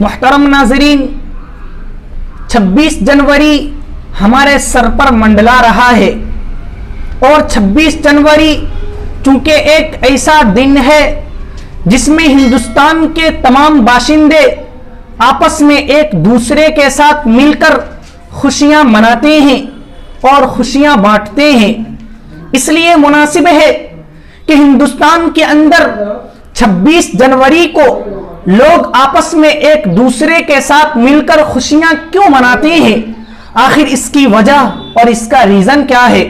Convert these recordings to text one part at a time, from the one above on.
محترم ناظرین، 26 جنوری ہمارے سر پر منڈلا رہا ہے، اور 26 جنوری چونکہ ایک ایسا دن ہے جس میں ہندوستان کے تمام باشندے آپس میں ایک دوسرے کے ساتھ مل کر خوشیاں مناتے ہیں اور خوشیاں بانٹتے ہیں۔ اس لیے مناسب ہے کہ ہندوستان کے اندر 26 جنوری کو لوگ آپس میں ایک دوسرے کے ساتھ مل کر خوشیاں کیوں مناتے ہیں، آخر اس کی وجہ اور اس کا ریزن کیا ہے،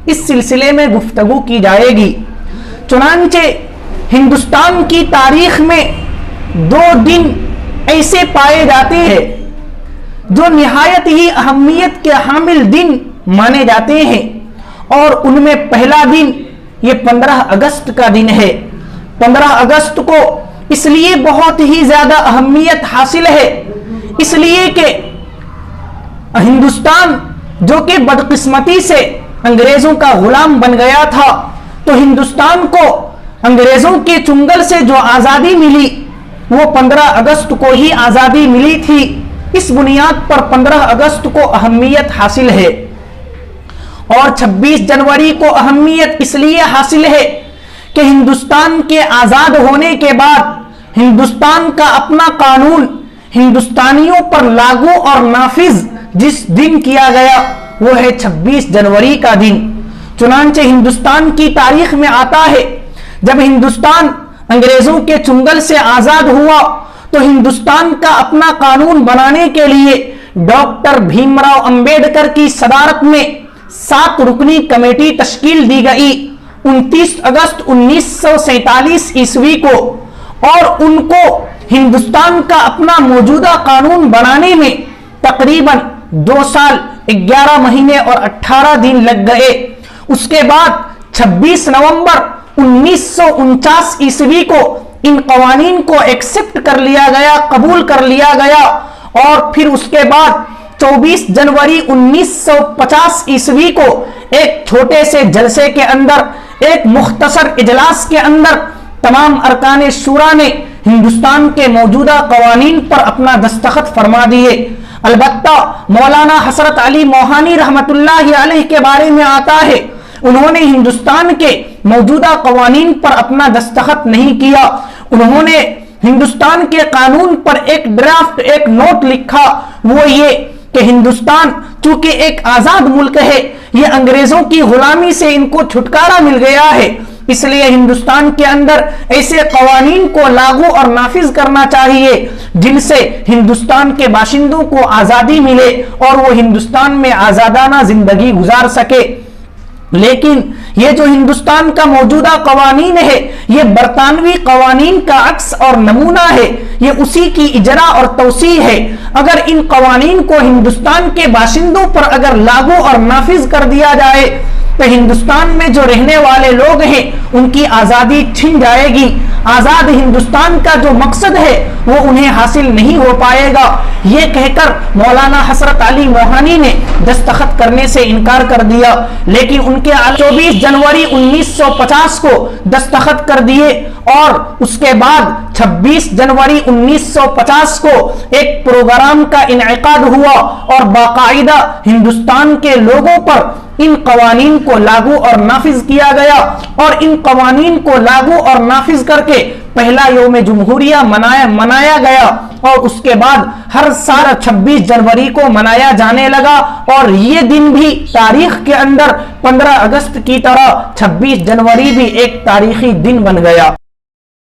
اس سلسلے میں گفتگو کی جائے گی۔ چنانچہ ہندوستان کی تاریخ میں 2 دن ایسے پائے جاتے ہیں جو نہایت ہی اہمیت کے حامل دن مانے جاتے ہیں، اور ان میں پہلا دن یہ 15 اگست کا دن ہے۔ 15 اگست کو اس لیے بہت ہی زیادہ اہمیت حاصل ہے، اس لیے کہ ہندوستان جو کہ بدقسمتی سے انگریزوں کا غلام بن گیا تھا، تو ہندوستان کو انگریزوں کے چنگل سے جو آزادی ملی وہ 15 اگست کو ہی آزادی ملی تھی۔ اس بنیاد پر 15 اگست کو اہمیت حاصل ہے، اور 26 جنوری کو اہمیت اس لیے حاصل ہے کہ ہندوستان کے آزاد ہونے کے بعد ہندوستان کا اپنا قانون ہندوستانیوں پر لاگو اور نافذ جس دن کیا گیا وہ ہے 26 جنوری کا دن۔ چنانچہ ہندوستان کی تاریخ میں آتا ہے جب ہندوستان انگریزوں کے چنگل سے آزاد ہوا تو ہندوستان کا اپنا قانون بنانے کے لیے ڈاکٹر بھیم راؤ امبیڈکر کی صدارت میں 7 رکنی کمیٹی تشکیل دی گئی 29 اگست 1947 عیسوی کو، اور ان کو ہندوستان کا اپنا موجودہ قانون بنانے میں تقریباً 2 سال 11 مہینے اور 18 دن لگ گئے۔ اس کے بعد 26 نومبر 1949 عیسوی کو ان قوانین کو ایکسپٹ کر لیا گیا، قبول کر لیا گیا، اور پھر اس کے بعد 24 جنوری 1950 عیسوی کو ایک چھوٹے سے جلسے کے اندر، ایک مختصر اجلاس کے اندر تمام ارکان شورا نے ہندوستان کے موجودہ قوانین پر اپنا دستخط فرما دیے۔ البتہ مولانا حضرت علی موہانی رحمت اللہ علیہ کے بارے میں آتا ہے، انہوں نے ہندوستان کے موجودہ قوانین پر اپنا دستخط نہیں کیا، انہوں نے ہندوستان کے قانون پر ایک ڈرافٹ، ایک نوٹ لکھا، وہ یہ کہ ہندوستان چونکہ ایک آزاد ملک ہے، یہ انگریزوں کی غلامی سے ان کو چھٹکارا مل گیا ہے، اس لیے ہندوستان کے اندر ایسے قوانین کو لاگو اور نافذ کرنا چاہیے جن سے ہندوستان کے باشندوں کو آزادی ملے اور وہ ہندوستان میں آزادانہ زندگی گزار سکے۔ لیکن یہ جو ہندوستان کا موجودہ قوانین ہے یہ برطانوی قوانین کا عکس اور نمونہ ہے، یہ اسی کی اجرا اور توسیع ہے۔ اگر ان قوانین کو ہندوستان کے باشندوں پر اگر لاگو اور نافذ کر دیا جائے تو ہندوستان میں جو رہنے والے لوگ ہیں ان کی آزادی چھن جائے گی، آزاد ہندوستان کا جو مقصد ہے وہ انہیں حاصل نہیں ہو پائے گا۔ یہ کہہ کر مولانا حضرت علی موہانی نے دستخط کرنے سے انکار کر دیا، لیکن ان کے 24 جنوری 1950 کو دستخط کر دیے، اور اس کے بعد 26 جنوری 1950 کو ایک پروگرام کا انعقاد ہوا اور باقاعدہ ہندوستان کے لوگوں پر ان قوانین کو لاگو اور نافذ کیا گیا، اور ان قوانین کو لاگو اور نافذ کر کے پہلا یوم جمہوریہ منایا گیا، اور اس کے بعد ہر سال 26 جنوری کو منایا جانے لگا، اور یہ دن بھی تاریخ کے اندر 15 اگست کی طرح 26 جنوری بھی ایک تاریخی دن بن گیا۔